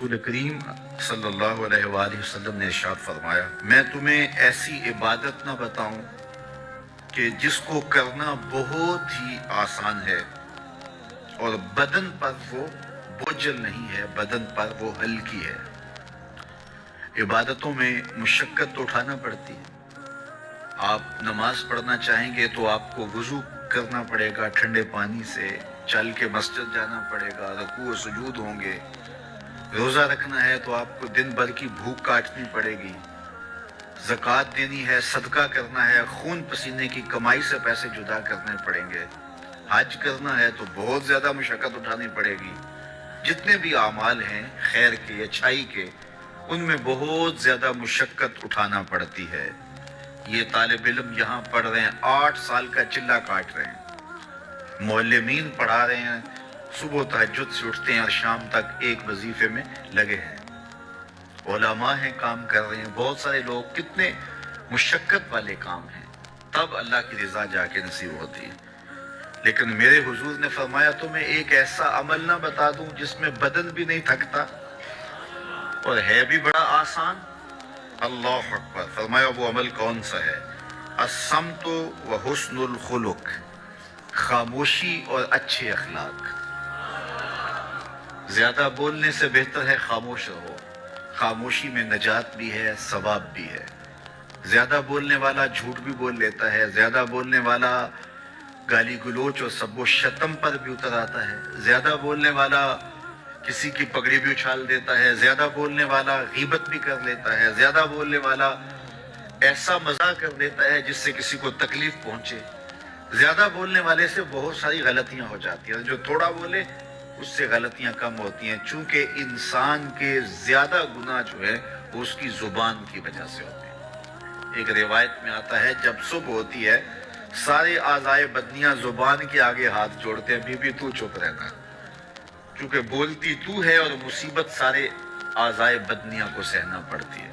رسول کریم صلی اللہ علیہ وآلہ وسلم نے ارشاد فرمایا، میں تمہیں ایسی عبادت نہ بتاؤں کہ جس کو کرنا بہت ہی آسان ہے اور بدن پر وہ بوجھل نہیں ہے، بدن پر وہ ہلکی ہے۔ عبادتوں میں مشقت تو اٹھانا پڑتی ہے۔ آپ نماز پڑھنا چاہیں گے تو آپ کو وضو کرنا پڑے گا ٹھنڈے پانی سے، چل کے مسجد جانا پڑے گا، رکوع و سجود ہوں گے۔ روزہ رکھنا ہے تو آپ کو دن بھر کی بھوک کاٹنی پڑے گی، زکوٰۃ دینی ہے، صدقہ کرنا ہے، خون پسینے کی کمائی سے پیسے جدا کرنے پڑیں گے، حج کرنا ہے تو بہت زیادہ مشقت اٹھانی پڑے گی۔ جتنے بھی اعمال ہیں خیر کے، اچھائی کے، ان میں بہت زیادہ مشقت اٹھانا پڑتی ہے۔ یہ طالب علم یہاں پڑھ رہے ہیں، 8 سال کا چلہ کاٹ رہے ہیں، معلمین پڑھا رہے ہیں، صبح تہجد سے اٹھتے ہیں اور شام تک ایک وظیفے میں لگے ہیں، علماء ہیں کام کر رہے ہیں، بہت سارے لوگ، کتنے مشقت والے کام ہیں، تب اللہ کی رضا جا کے نصیب ہوتی ہے۔ لیکن میرے حضور نے فرمایا تمہیں ایک ایسا عمل نہ بتا دوں جس میں بدن بھی نہیں تھکتا اور ہے بھی بڑا آسان؟ اللہ اکبر! فرمایا وہ عمل کون سا ہے؟ الصمت و حسن الخلق، خاموشی اور اچھے اخلاق۔ زیادہ بولنے سے بہتر ہے خاموش رہو، خاموشی میں نجات بھی ہے، ثواب بھی ہے۔ زیادہ بولنے والا جھوٹ بھی بول لیتا ہے، زیادہ بولنے والا گالی گلوچ اور سب و شتم پر بھی اتر آتا ہے، زیادہ بولنے والا کسی کی پگڑی بھی اچھال دیتا ہے، زیادہ بولنے والا غیبت بھی کر لیتا ہے، زیادہ بولنے والا ایسا مزاح کر دیتا ہے جس سے کسی کو تکلیف پہنچے۔ زیادہ بولنے والے سے بہت ساری غلطیاں ہو جاتی ہیں، جو تھوڑا بولے اس سے غلطیاں کم ہوتی ہیں، چونکہ انسان کے زیادہ گناہ جو ہے وہ اس کی زبان کی وجہ سے ہوتے ہیں۔ ایک روایت میں آتا ہے جب صبح ہوتی ہے سارے اعضائے بدنیاں زبان کے آگے ہاتھ جوڑتے ہیں، بی بی تو چپ رہنا، کیونکہ بولتی تو ہے اور مصیبت سارے اعضائے بدنیاں کو سہنا پڑتی ہے۔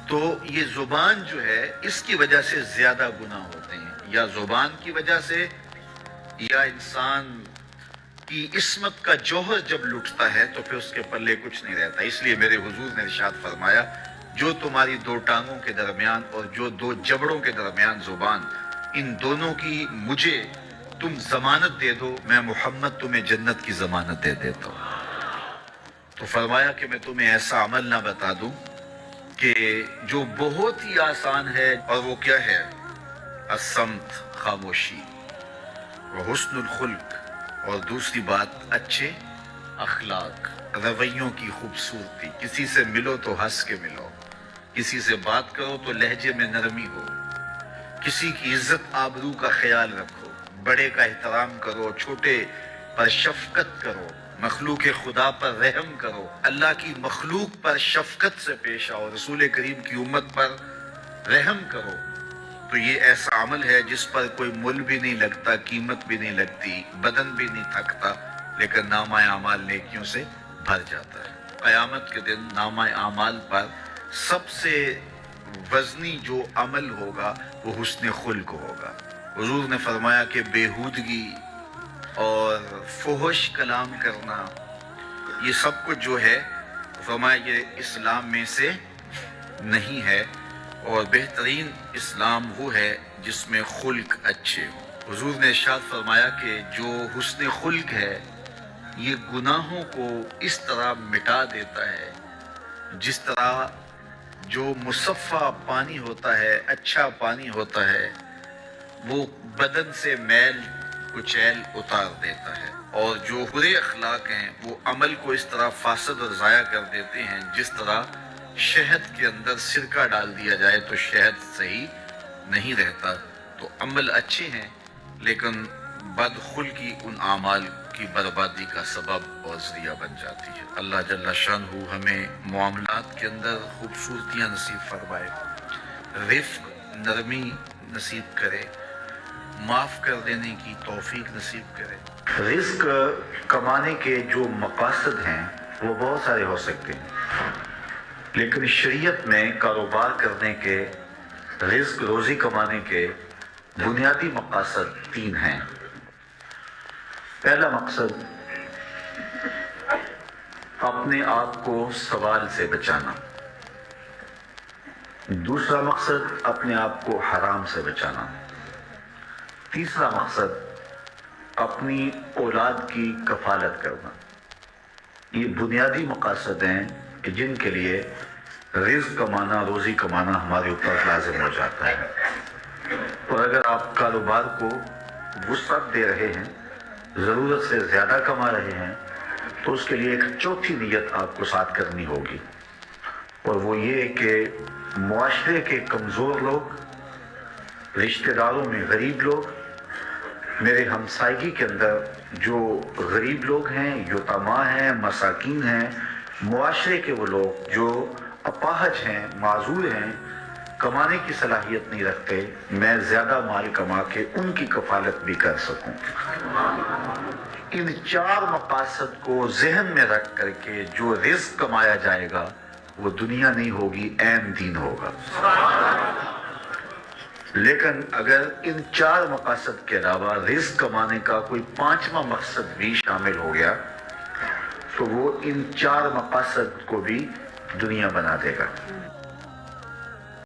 تو یہ زبان جو ہے اس کی وجہ سے زیادہ گناہ ہوتے ہیں، یا زبان کی وجہ سے، یا انسان کی عصمت کا جوہر جب لٹتا ہے تو پھر اس کے پلے کچھ نہیں رہتا۔ اس لیے میرے حضور نے ارشاد فرمایا، جو تمہاری 2 ٹانگوں کے درمیان اور جو 2 جبڑوں کے درمیان زبان، ان دونوں کی مجھے تم ضمانت دے دو، میں محمد تمہیں جنت کی ضمانت دے دیتا ہوں۔ تو فرمایا کہ میں تمہیں ایسا عمل نہ بتا دوں کہ جو بہت ہی آسان ہے، اور وہ کیا ہے؟ الصمت، خاموشی، وحسن الخلق، اور دوسری بات اچھے اخلاق، رویوں کی خوبصورتی۔ کسی سے ملو تو ہنس کے ملو، کسی سے بات کرو تو لہجے میں نرمی ہو، کسی کی عزت آبرو کا خیال رکھو، بڑے کا احترام کرو، چھوٹے پر شفقت کرو، مخلوق خدا پر رحم کرو، اللہ کی مخلوق پر شفقت سے پیش آؤ، رسول کریم کی امت پر رحم کرو۔ تو یہ ایسا عمل ہے جس پر کوئی مل بھی نہیں لگتا، قیمت بھی نہیں لگتی، بدن بھی نہیں تھکتا، لیکن نامہ اعمال نیکیوں سے بھر جاتا ہے۔ قیامت کے دن نامہ اعمال پر سب سے وزنی جو عمل ہوگا وہ حسن خلق ہوگا۔ حضور نے فرمایا کہ بیہودگی اور فحش کلام کرنا، یہ سب کچھ جو ہے، فرمایا یہ اسلام میں سے نہیں ہے، اور بہترین اسلام وہ ہے جس میں خلق اچھے ہوں۔ حضور نے ارشاد فرمایا کہ جو حسن خلق ہے یہ گناہوں کو اس طرح مٹا دیتا ہے جس طرح جو مصفہ پانی ہوتا ہے، اچھا پانی ہوتا ہے، وہ بدن سے میل کچیل اتار دیتا ہے، اور جو برے اخلاق ہیں وہ عمل کو اس طرح فاسد اور ضائع کر دیتے ہیں جس طرح شہد کے اندر سرکہ ڈال دیا جائے تو شہد صحیح نہیں رہتا۔ تو عمل اچھے ہیں لیکن بدخلقی ان اعمال کی بربادی کا سبب اور ذریعہ بن جاتی ہے۔ اللہ جل شانہ ہمیں معاملات کے اندر خوبصورتیاں نصیب فرمائے، رفق، نرمی نصیب کرے، معاف کر دینے کی توفیق نصیب کرے۔ رزق کمانے کے جو مقاصد ہیں وہ بہت سارے ہو سکتے ہیں، لیکن شریعت میں کاروبار کرنے کے، رزق روزی کمانے کے بنیادی مقاصد 3 ہیں۔ پہلا مقصد اپنے آپ کو سوال سے بچانا. دوسرا مقصد اپنے آپ کو حرام سے بچانا. تیسرا مقصد اپنی اولاد کی کفالت کرنا. یہ بنیادی مقاصد ہیں کہ جن کے لیے رزق کمانا، روزی کمانا ہمارے اوپر لازم ہو جاتا ہے. اور اگر آپ کاروبار کو وسعت دے رہے ہیں، ضرورت سے زیادہ کما رہے ہیں، تو اس کے لیے ایک چوتھی نیت آپ کو ساتھ کرنی ہوگی، اور وہ یہ کہ معاشرے کے کمزور لوگ، رشتہ داروں میں غریب لوگ، میرے ہمسائیگی کے اندر جو غریب لوگ ہیں، یتیما ہیں، مساکین ہیں، معاشرے کے وہ لوگ جو اپاہج ہیں، معذور ہیں، کمانے کی صلاحیت نہیں رکھتے، میں زیادہ مال کما کے ان کی کفالت بھی کر سکوں. ان چار مقاصد کو ذہن میں رکھ کر کے جو رزق کمایا جائے گا وہ دنیا نہیں ہوگی، عین دین ہوگا. لیکن اگر ان چار مقاصد کے علاوہ رزق کمانے کا کوئی پانچواں مقصد بھی شامل ہو گیا تو وہ ان چار مقاصد کو بھی دنیا بنا دے گا.